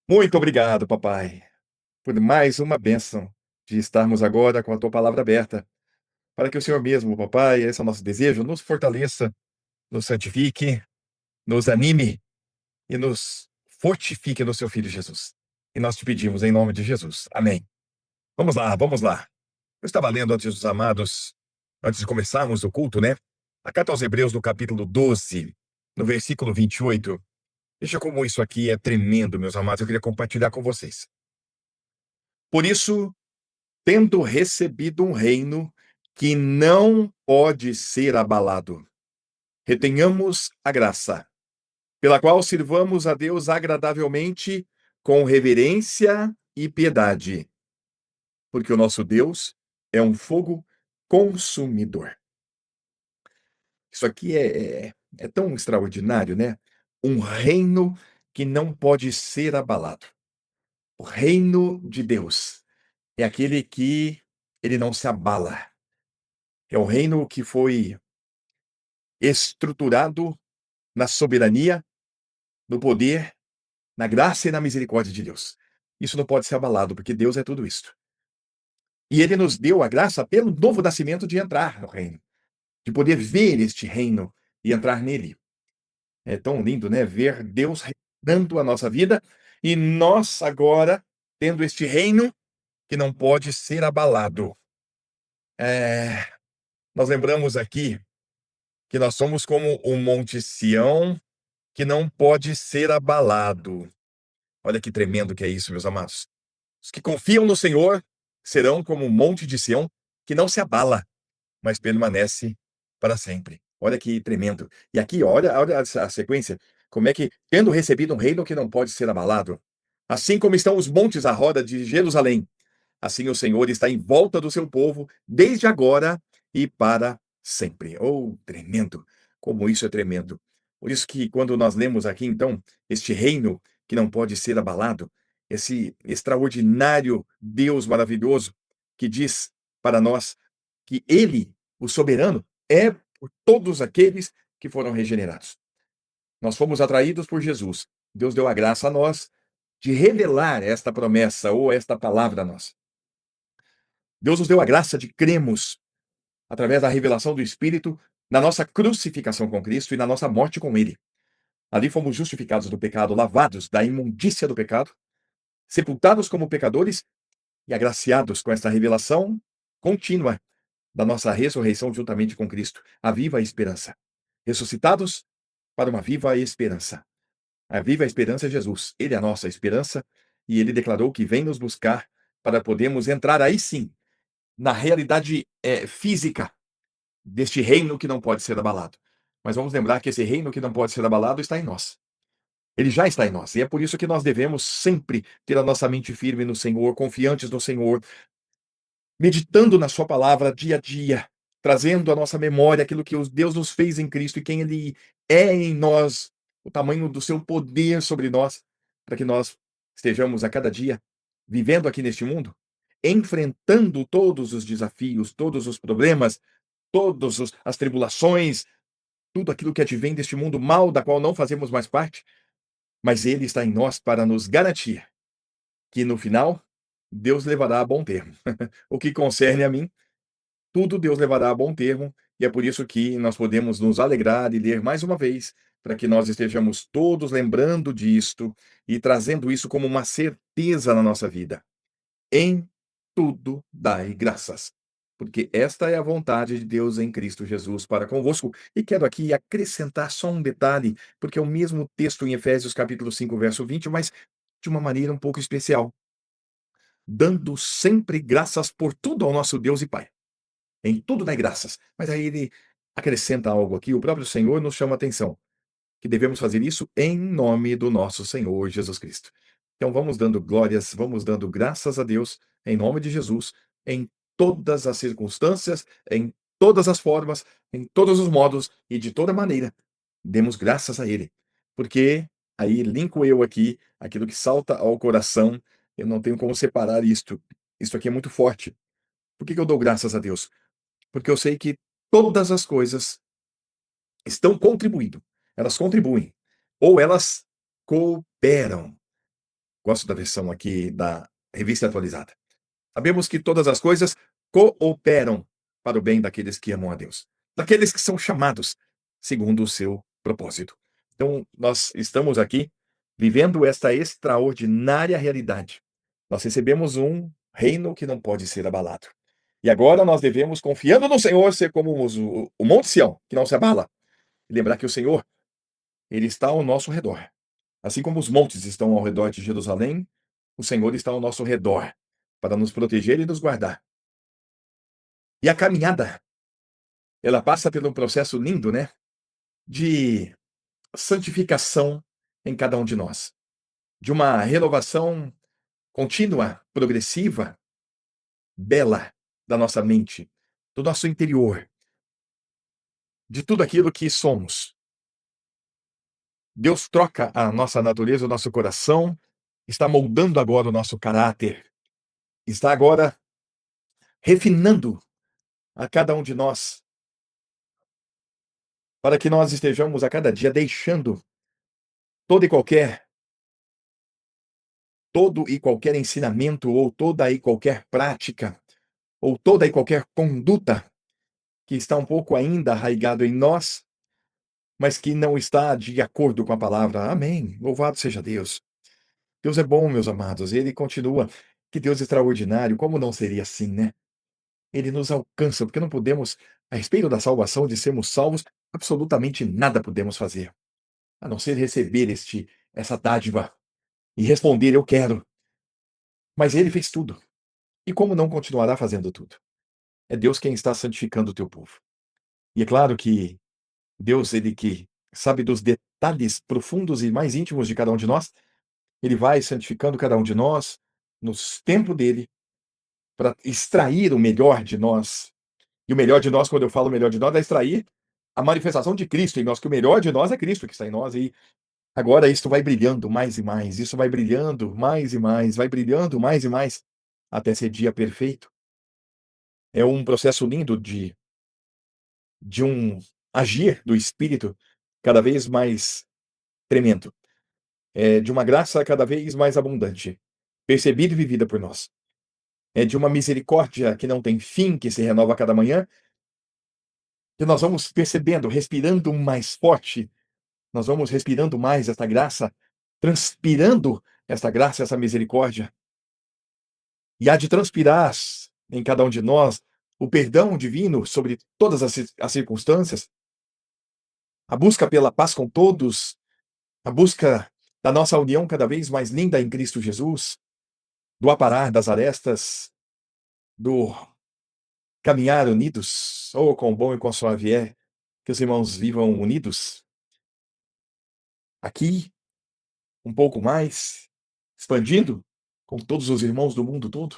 Muito obrigado, papai, por mais uma bênção de estarmos agora com a tua palavra aberta, para que o Senhor mesmo, papai, esse é o nosso desejo, nos fortaleça, nos santifique, nos anime e nos fortifique no seu Filho Jesus. E nós te pedimos em nome de Jesus. Amém. Vamos lá, vamos lá. Eu estava lendo antes dos amados, antes de começarmos o culto, né? A carta aos Hebreus, no capítulo 12, no versículo 28. Veja como isso aqui é tremendo, meus amados. Eu queria compartilhar com vocês. Por isso, tendo recebido um reino que não pode ser abalado, retenhamos a graça, pela qual sirvamos a Deus agradavelmente com reverência e piedade, porque o nosso Deus é um fogo consumidor. Isso aqui é tão extraordinário, né? Um reino que não pode ser abalado. O reino de Deus é aquele que ele não se abala. É o reino que foi estruturado na soberania, no poder, na graça e na misericórdia de Deus. Isso não pode ser abalado, porque Deus é tudo isso. E ele nos deu a graça pelo novo nascimento de entrar no reino, de poder ver este reino e entrar nele. É tão lindo, né? Ver Deus reinando a nossa vida e nós agora tendo este reino que não pode ser abalado. É, nós lembramos aqui que nós somos como um monte Sião que não pode ser abalado. Olha que tremendo que é isso, meus amados. Os que confiam no Senhor serão como um monte de Sião que não se abala, mas permanece para sempre. Olha que tremendo. E aqui, olha a sequência. Como é que, tendo recebido um reino que não pode ser abalado, assim como estão os montes à roda de Jerusalém, assim o Senhor está em volta do seu povo, desde agora e para sempre. Oh, tremendo! Como isso é tremendo. Por isso que quando nós lemos aqui, então, este reino que não pode ser abalado, esse extraordinário Deus maravilhoso que diz para nós que ele, o soberano, é por todos aqueles que foram regenerados. Nós fomos atraídos por Jesus. Deus deu a graça a nós de revelar esta promessa ou esta palavra a nós. Deus nos deu a graça de cremos, através da revelação do Espírito, na nossa crucificação com Cristo e na nossa morte com Ele. Ali fomos justificados do pecado, lavados da imundícia do pecado, sepultados como pecadores e agraciados com esta revelação contínua da nossa ressurreição juntamente com Cristo, a viva esperança. Ressuscitados para uma viva esperança. A viva esperança é Jesus. Ele é a nossa esperança e ele declarou que vem nos buscar para podermos entrar aí sim na realidade física deste reino que não pode ser abalado. Mas vamos lembrar que esse reino que não pode ser abalado está em nós. Ele já está em nós. E é por isso que nós devemos sempre ter a nossa mente firme no Senhor, confiantes no Senhor, meditando na Sua palavra dia a dia, trazendo à nossa memória aquilo que Deus nos fez em Cristo e quem Ele é em nós, o tamanho do seu poder sobre nós, para que nós estejamos a cada dia vivendo aqui neste mundo, enfrentando todos os desafios, todos os problemas, todas as tribulações, tudo aquilo que advém deste mundo mal, da qual não fazemos mais parte, mas Ele está em nós para nos garantir que no final Deus levará a bom termo. O que concerne a mim, tudo Deus levará a bom termo, e é por isso que nós podemos nos alegrar e ler mais uma vez, para que nós estejamos todos lembrando disto e trazendo isso como uma certeza na nossa vida. Em tudo dai graças, porque esta é a vontade de Deus em Cristo Jesus para convosco. E quero aqui acrescentar só um detalhe, porque é o mesmo texto em Efésios capítulo 5, verso 20, mas de uma maneira um pouco especial. Dando sempre graças por tudo ao nosso Deus e Pai. Em tudo dai graças. Mas aí ele acrescenta algo aqui, o próprio Senhor nos chama a atenção, que devemos fazer isso em nome do nosso Senhor Jesus Cristo. Então vamos dando glórias, vamos dando graças a Deus em nome de Jesus, em todas as circunstâncias, em todas as formas, em todos os modos e de toda maneira. Demos graças a Ele, porque aí linko eu aqui aquilo que salta ao coração, eu não tenho como separar isto. Isto aqui é muito forte. Por que que eu dou graças a Deus? Porque eu sei que todas as coisas estão contribuindo. Elas contribuem. Ou elas cooperam Gosto da versão aqui da Revista Atualizada. Sabemos que todas as coisas cooperam para o bem daqueles que amam a Deus, daqueles que são chamados segundo o seu propósito. Então, nós estamos aqui vivendo esta extraordinária realidade. Nós recebemos um reino que não pode ser abalado. E agora nós devemos, confiando no Senhor, ser como o Monte Sião, que não se abala. E lembrar que o Senhor, ele está ao nosso redor. Assim como os montes estão ao redor de Jerusalém, o Senhor está ao nosso redor para nos proteger e nos guardar. E a caminhada, ela passa por um processo lindo, né, de santificação em cada um de nós, de uma renovação contínua, progressiva, bela da nossa mente, do nosso interior, de tudo aquilo que somos. Deus troca a nossa natureza, o nosso coração, está moldando agora o nosso caráter, está agora refinando a cada um de nós, para que nós estejamos a cada dia deixando todo e qualquer todo e qualquer ensinamento, ou toda e qualquer prática, ou toda e qualquer conduta que está um pouco ainda arraigado em nós, mas que não está de acordo com a palavra. Amém. Louvado seja Deus. Deus é bom, meus amados. Ele continua. Que Deus extraordinário. Como não seria assim, né? Ele nos alcança, porque não podemos, a respeito da salvação, de sermos salvos, absolutamente nada podemos fazer, a não ser receber essa dádiva e responder: eu quero. Mas ele fez tudo. E como não continuará fazendo tudo? É Deus quem está santificando o teu povo. E é claro que Deus, ele que sabe dos detalhes profundos e mais íntimos de cada um de nós, ele vai santificando cada um de nós no tempo dele, para extrair o melhor de nós. E o melhor de nós, quando eu falo o melhor de nós, é extrair a manifestação de Cristo em nós, que o melhor de nós é Cristo que está em nós. E agora isso vai brilhando mais e mais, isso vai brilhando mais e mais, vai brilhando mais e mais, até ser dia perfeito. É um processo lindo de um agir do Espírito cada vez mais tremendo, de uma graça cada vez mais abundante, percebida e vivida por nós. É de uma misericórdia que não tem fim, que se renova a cada manhã, que nós vamos percebendo, respirando mais forte, nós vamos respirando mais esta graça, transpirando esta graça, essa misericórdia. E há de transpirar em cada um de nós o perdão divino sobre todas as circunstâncias, a busca pela paz com todos, a busca da nossa união cada vez mais linda em Cristo Jesus, do aparar das arestas, do caminhar unidos. Oh, quão bom e quão suave é que os irmãos vivam unidos. Aqui, um pouco mais, expandindo com todos os irmãos do mundo todo,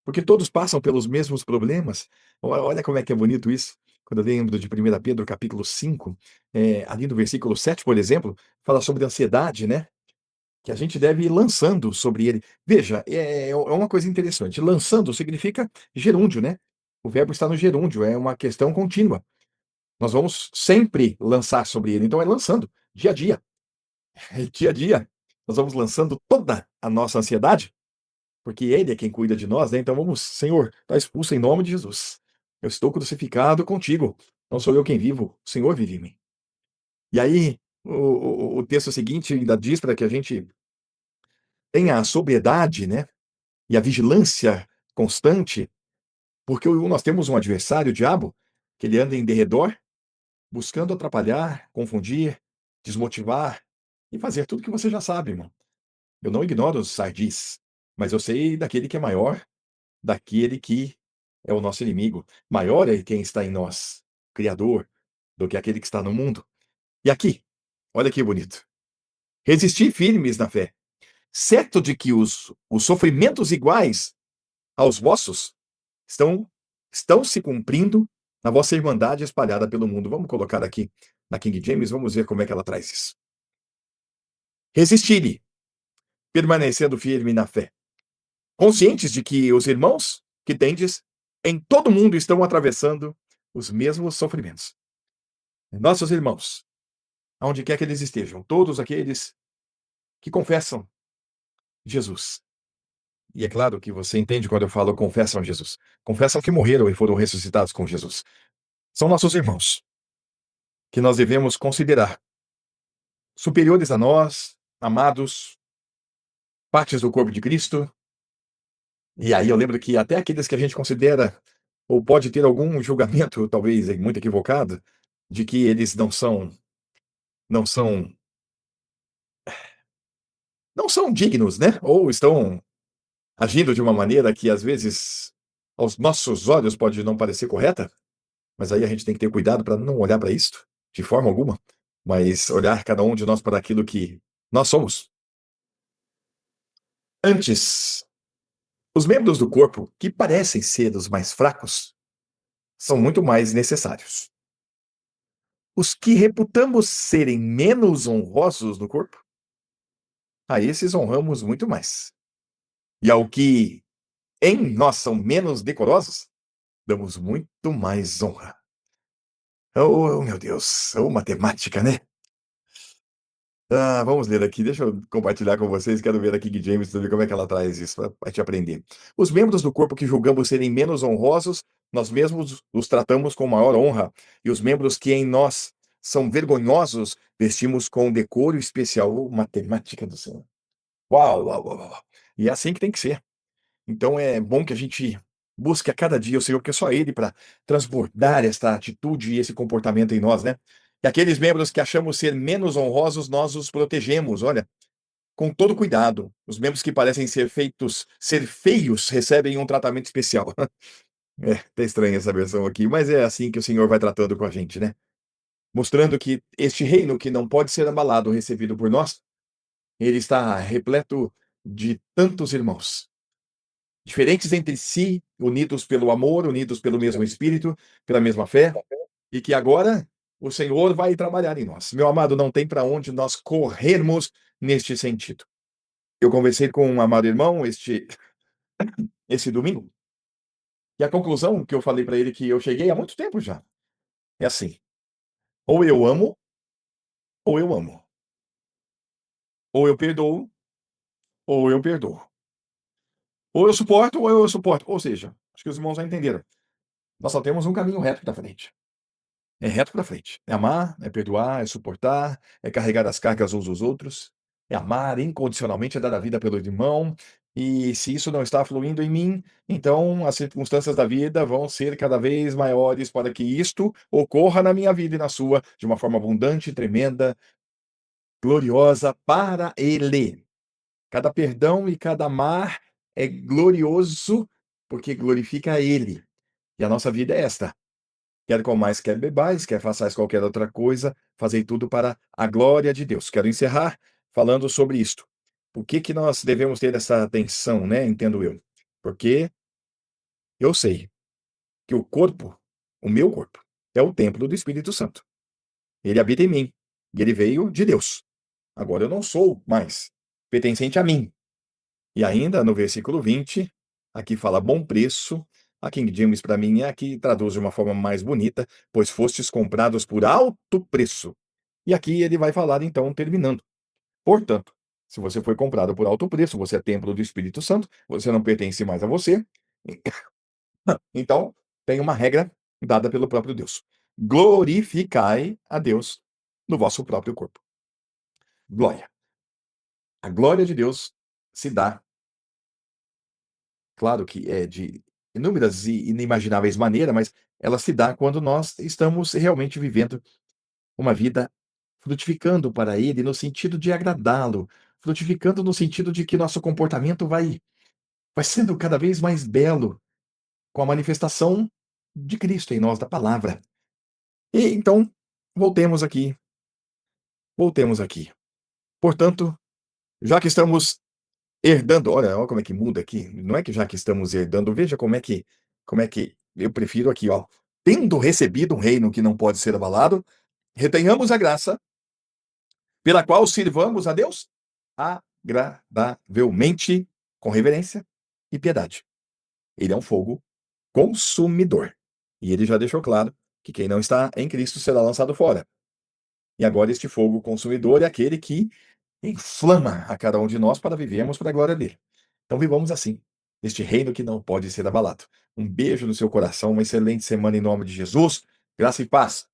porque todos passam pelos mesmos problemas. Olha como é que é bonito isso. Quando eu lembro de 1 Pedro capítulo 5, ali no versículo 7, por exemplo, fala sobre ansiedade, né? Que a gente deve ir lançando sobre ele. Veja, é uma coisa interessante. Lançando significa gerúndio, né? O verbo está no gerúndio, é uma questão contínua. Nós vamos sempre lançar sobre ele. Então é lançando, dia a dia. Dia a dia. Nós vamos lançando toda a nossa ansiedade, porque ele é quem cuida de nós, né? Então vamos, Senhor, está expulso em nome de Jesus. Eu estou crucificado contigo. Não sou eu quem vivo, o Senhor vive em mim. E aí, o texto seguinte ainda diz para que a gente tenha a sobriedade, né? E a vigilância constante, porque nós temos um adversário, o diabo, que ele anda em derredor, buscando atrapalhar, confundir, desmotivar e fazer tudo que você já sabe, irmão. Eu não ignoro os sardis, mas eu sei daquele que é maior, daquele que é o nosso inimigo. Maior é quem está em nós, Criador, do que aquele que está no mundo. E aqui, olha que bonito. Resistir firmes na fé, certo de que os sofrimentos iguais aos vossos estão, estão se cumprindo na vossa irmandade espalhada pelo mundo. Vamos colocar aqui na King James, vamos ver como é que ela traz isso. Resistir-lhe, permanecendo firme na fé, conscientes de que os irmãos que tendes em todo mundo estão atravessando os mesmos sofrimentos. Nossos irmãos, aonde quer que eles estejam, todos aqueles que confessam Jesus. E é claro que você entende quando eu falo confessam Jesus. Confessam que morreram e foram ressuscitados com Jesus. São nossos irmãos, que nós devemos considerar superiores a nós, amados, partes do corpo de Cristo. E aí eu lembro que até aqueles que a gente considera, ou pode ter algum julgamento, talvez muito equivocado, de que eles não são, não são dignos, né? Ou estão agindo de uma maneira que às vezes aos nossos olhos pode não parecer correta, mas aí a gente tem que ter cuidado para não olhar para isto de forma alguma, mas olhar cada um de nós para aquilo que nós somos. Antes, os membros do corpo que parecem ser os mais fracos são muito mais necessários. Os que reputamos serem menos honrosos no corpo, a esses honramos muito mais. E ao que em nós são menos decorosos, damos muito mais honra. Oh, meu Deus, oh, matemática, né? Vamos ler aqui, deixa eu compartilhar com vocês, quero ver a King James, pra ver como é que ela traz isso para a gente aprender. Os membros do corpo que julgamos serem menos honrosos, nós mesmos os tratamos com maior honra, e os membros que em nós são vergonhosos, vestimos com decoro especial. Oh, matemática do céu. Uau, uau, uau, uau. E é assim que tem que ser. Então é bom que a gente busque a cada dia o Senhor, porque é só Ele para transbordar esta atitude e esse comportamento em nós, né? E aqueles membros que achamos ser menos honrosos, nós os protegemos, olha, com todo cuidado. Os membros que parecem ser feios, recebem um tratamento especial. É, tá estranha essa versão aqui, mas é assim que o Senhor vai tratando com a gente, né? Mostrando que este reino que não pode ser abalado, recebido por nós, ele está repleto de tantos irmãos diferentes entre si, unidos pelo amor, unidos pelo mesmo Espírito, pela mesma fé, e que agora o Senhor vai trabalhar em nós. Meu amado, não tem para onde nós corrermos neste sentido. Eu conversei com um amado irmão esse domingo, e a conclusão que eu falei para ele que eu cheguei há muito tempo já é assim: ou eu amo, ou eu amo. Ou eu perdoo, ou eu perdoo. Ou eu suporto, ou eu suporto. Ou seja, acho que os irmãos já entenderam. Nós só temos um caminho reto para frente. É reto para frente. É amar, é perdoar, é suportar, é carregar as cargas uns dos outros, é amar incondicionalmente, é dar a vida pelo irmão. E se isso não está fluindo em mim, então as circunstâncias da vida vão ser cada vez maiores para que isto ocorra na minha vida e na sua, de uma forma abundante, tremenda, gloriosa para Ele. Cada perdão e cada amar é glorioso porque glorifica a Ele. E a nossa vida é esta. Quer comais, quer bebais, quer façais qualquer outra coisa, fazei tudo para a glória de Deus. Quero encerrar falando sobre isto. Por que que nós devemos ter essa atenção, né? Entendo eu. Porque eu sei que o corpo, o meu corpo, é o templo do Espírito Santo. Ele habita em mim. E ele veio de Deus. Agora eu não sou mais pertencente a mim. E ainda no versículo 20, aqui fala bom preço. A King James, para mim, é a que traduz de uma forma mais bonita, pois fostes comprados por alto preço. E aqui ele vai falar, então, terminando. Portanto, se você foi comprado por alto preço, você é templo do Espírito Santo, você não pertence mais a você. Então, tem uma regra dada pelo próprio Deus. Glorificai a Deus no vosso próprio corpo. Glória. A glória de Deus se dá. Claro que é de inúmeras e inimagináveis maneiras, mas ela se dá quando nós estamos realmente vivendo uma vida frutificando para Ele, no sentido de agradá-lo, frutificando no sentido de que nosso comportamento vai sendo cada vez mais belo com a manifestação de Cristo em nós, da palavra. E então, voltemos aqui, voltemos aqui. Portanto, já que estamos herdando, olha como é que muda aqui. Não é que já que estamos herdando, veja como é que eu prefiro aqui, ó. Tendo recebido um reino que não pode ser abalado, retenhamos a graça pela qual sirvamos a Deus agradavelmente, com reverência e piedade. Ele é um fogo consumidor. E ele já deixou claro que quem não está em Cristo será lançado fora. E agora este fogo consumidor é aquele que inflama a cada um de nós para vivermos para a glória dele. Então vivamos assim, neste reino que não pode ser abalado. Um beijo no seu coração, uma excelente semana em nome de Jesus. Graça e paz.